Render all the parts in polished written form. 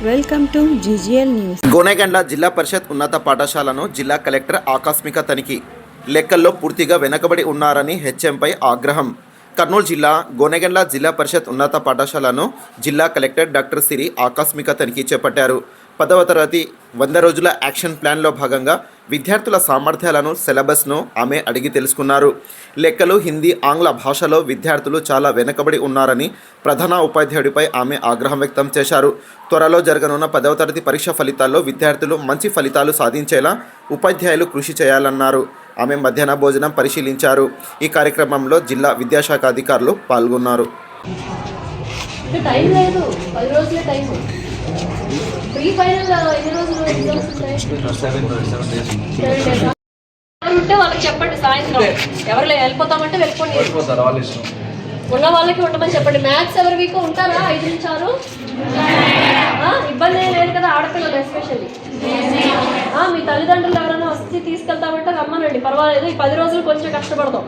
Welcome to GGL news. Gonegandla జిల్లా పరిషత్ ఉన్నత పాఠశాలను జిల్లా కలెక్టర్ ఆకస్మిక తనిఖీ. లెక్కల్లో పూర్తిగా వెనకబడి ఉన్నారని హెచ్ఎంపై ఆగ్రహం. కర్నూలు జిల్లా గోనెగండ్ల జిల్లా పరిషత్ ఉన్నత పాఠశాలను జిల్లా కలెక్టర్ డాక్టర్ సిరి ఆకస్మిక తనిఖీ చేపట్టారు. 10వ తరగతి 100 రోజుల యాక్షన్ ప్లాన్లో భాగంగా విద్యార్థుల సామర్థ్యాలను, సిలబస్ను ఆమె అడిగి తెలుసుకున్నారు. లెక్కలు, హిందీ, ఆంగ్ల భాషలో విద్యార్థులు చాలా వెనుకబడి ఉన్నారని ప్రధాన ఉపాధ్యాయుడిపై ఆమె ఆగ్రహం వ్యక్తం చేశారు. త్వరలో జరగనున్న 10వ తరగతి పరీక్ష ఫలితాల్లో విద్యార్థులు మంచి ఫలితాలు సాధించేలా ఉపాధ్యాయులు కృషి చేయాలన్నారు. ఆమె మధ్యాహ్న భోజనం పరిశీలించారు. ఈ కార్యక్రమంలో జిల్లా విద్యాశాఖ అధికారులు పాల్గొన్నారు. ప్రీ ఫైనల్ ఎన్ని రోజులు ఎగ్జామ్స్ ఉంటాయి? 7 days. ఉంటే వాళ్ళకి చెప్పండి, సాయంత్రం ఎవరు వెళ్ళిపోతామంటే వెళ్ళిపోండి, ఉన్న వాళ్ళకి ఉండమని చెప్పండి. మ్యాథ్స్ ఎవరి వీక్ ఉంటారా? 5 నుంచి 6 ఇబ్బంది లేదు కదా ఆడపిల్లలు ఎస్పెషల్లీ. మీ తల్లిదండ్రులు ఎవరైనా వచ్చి తీసుకెళ్తామంటే రమ్మనండి, పర్వాలేదు. ఈ 10 రోజులు కొంచెం కష్టపడతాం,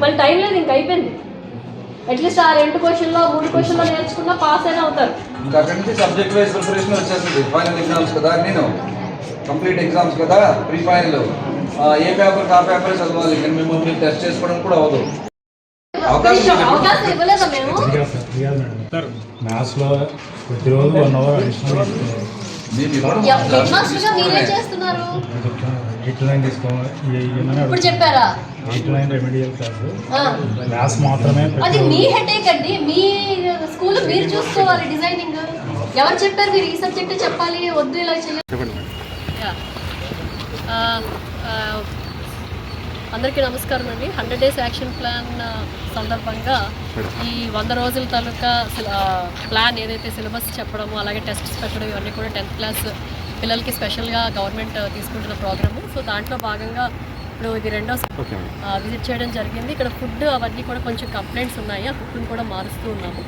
మళ్ళీ టైం లేదు, ఇంక అయిపోయింది. అట్లీస్ట్ ఆ 2 క్వశ్చన్లో 3 క్వశ్చన్లో నేర్చుకున్నా పాస్ అయినా అవుతారు. ఇంకా అక్కడి నుంచి సబ్జెక్ట్ వైజ్ ప్రిపరేషన్ వచ్చేస్తుంది. ఫైనల్ ఎగ్జామ్స్ కదా, నేను కంప్లీట్ ఎగ్జామ్స్ కదా, ప్రీ ఫైనల్ ఏ పేపర్ ఆ పేపర్ చదవాలి. నేను మిమ్మల్ని టెస్ట్ చేసుకోవడం కూడా అవ్వదు. అవకాశం ఇవ్వలేదా మేము? మ్యాథ్స్లో ప్రతిరోజు 1 hour అడిషనల్ మీరేం చేస్తున్నారు? 8-9 తీసుకోవాలి. ఇప్పుడు చెప్పారా? 8-9 రెమెడియల్ క్లాస్, మ్యాథ్స్ మాత్రమే. అది మీ హెడేక్ అండి, మీ స్కూల్ మీరు చూసుకోవాలి. డిజైనింగ్ ఎవరు చెప్పారు? మీరు ఈ సబ్జెక్టే చెప్పాలి, వద్దు ఇలా చేయాలి. అందరికీ నమస్కారం అండి. 100 days యాక్షన్ ప్లాన్ సందర్భంగా ఈ 100 రోజుల తాలూకా ప్లాన్ ఏదైతే సిలబస్ చెప్పడము, అలాగే టెస్ట్స్ పెట్టడం, ఇవన్నీ కూడా 10th క్లాస్ పిల్లలకి స్పెషల్గా గవర్నమెంట్ తీసుకుంటున్న ప్రోగ్రాము. సో దాంట్లో భాగంగా ఇప్పుడు ఇది 2వ విజిట్ చేయడం జరిగింది. ఇక్కడ ఫుడ్ అవన్నీ కూడా కొంచెం కంప్లైంట్స్ ఉన్నాయి, ఆ ఫుడ్ని కూడా మారుస్తూ ఉన్నాము.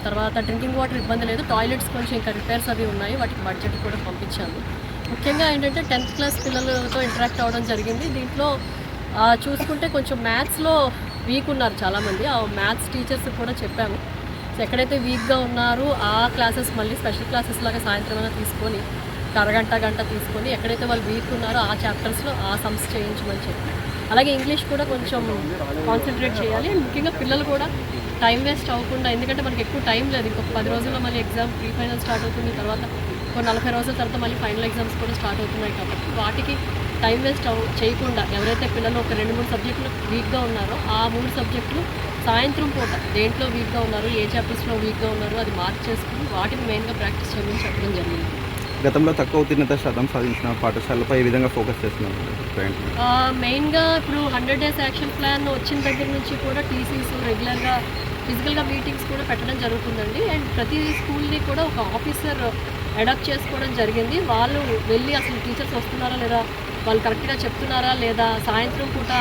తర్వాత డ్రింకింగ్ వాటర్ ఇబ్బంది లేదు, టాయిలెట్స్ కొంచెం ఇంకా రిపేర్స్ అవి ఉన్నాయి, వాటికి బడ్జెట్ కూడా పంపించాము. ముఖ్యంగా ఏంటంటే 10th క్లాస్ పిల్లలతో ఇంటరాక్ట్ అవ్వడం జరిగింది. దీంట్లో చూసుకుంటే కొంచెం మ్యాథ్స్లో వీక్ ఉన్నారు చాలామంది. ఆ మ్యాథ్స్ టీచర్స్ కూడా చెప్పాము, సో ఎక్కడైతే వీక్గా ఉన్నారో ఆ క్లాసెస్ మళ్ళీ స్పెషల్ క్లాసెస్ లాగా సాయంత్రం తీసుకొని గంట తీసుకొని ఎక్కడైతే వాళ్ళు వీక్ ఉన్నారో ఆ చాప్టర్స్లో ఆ సమ్స్ చేయించమని చెప్పి, అలాగే ఇంగ్లీష్ కూడా కొంచెం కాన్సన్ట్రేట్ చేయాలి. ముఖ్యంగా పిల్లలు కూడా టైం వేస్ట్ అవ్వకుండా, ఎందుకంటే మనకి ఎక్కువ టైం లేదు. ఇంకొక 10 రోజుల్లో మళ్ళీ ఎగ్జామ్ ప్రీ ఫైనల్ స్టార్ట్ అవుతుంది, తర్వాత ఒక 40 రోజుల తర్వాత మళ్ళీ ఫైనల్ ఎగ్జామ్స్ కూడా స్టార్ట్ అవుతున్నాయి. కాబట్టి వాటికి టైం వేస్ట్ చేయకుండా ఎవరైతే పిల్లలు ఒక 2-3 సబ్జెక్టులు వీక్గా ఉన్నారో ఆ 3 సబ్జెక్టులు సాయంత్రం పూట దేంట్లో వీక్గా ఉన్నారు, ఏ చాప్టర్స్లో వీక్గా ఉన్నారు అది మార్క్ చేసుకుని వాటిని మెయిన్గా ప్రాక్టీస్ చేయమని చెప్పడం జరిగింది. గతంలో తక్కువ ఉత్తీర్ణత శాతం సాధించిన పాఠశాలపై ఈ విధంగా ఫోకస్ చేస్తున్నారు. మెయిన్గా ఇప్పుడు 100 days యాక్షన్ ప్లాన్ వచ్చిన దగ్గర నుంచి కూడా టీసీస్ రెగ్యులర్గా ఫిజికల్గా మీటింగ్స్ కూడా పెట్టడం జరుగుతుందండి. అండ్ ప్రతి స్కూల్ని కూడా ఒక ఆఫీసర్ అడాప్ట్ చేసుకోవడం జరిగింది. వాళ్ళు వెళ్ళి అసలు టీచర్స్ వస్తున్నారా లేదా, వాళ్ళు కరెక్ట్గా చెప్తున్నారా లేదా, సాయంత్రం పూట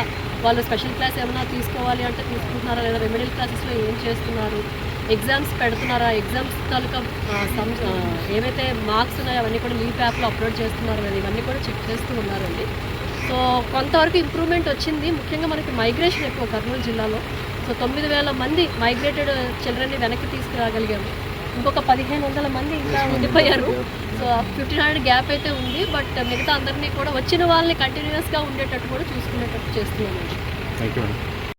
వాళ్ళు స్పెషల్ క్లాస్ ఏమైనా తీసుకోవాలి అంటే తీసుకుంటున్నారా లేదా, రెమెడియల్ క్లాసెస్లో ఏం చేస్తున్నారు, ఎగ్జామ్స్ పెడుతున్నారా, ఎగ్జామ్స్ తాలూకా ఏవైతే మార్క్స్ ఉన్నాయో అవన్నీ కూడా లీవ్ యాప్లో అప్లోడ్ చేస్తున్నారు లేదా, ఇవన్నీ కూడా చెక్ చేస్తూ ఉన్నారండి. సో కొంతవరకు ఇంప్రూవ్మెంట్ వచ్చింది. ముఖ్యంగా మనకి మైగ్రేషన్ ఎక్కువ కర్నూలు జిల్లాలో. సో 9,000 మంది మైగ్రేటెడ్ చిల్డ్రన్ని వెనక్కి తీసుకురాగలిగాము. ఇంకొక 1,500 మంది ఇంకా ఉండిపోయారు. సో 1,500 గ్యాప్ అయితే ఉంది. బట్ మిగతా అందరినీ కూడా వచ్చిన వాళ్ళని కంటిన్యూస్గా ఉండేటట్టు కూడా చూసుకునేటట్టు చేస్తున్నామండి. Thank you madam.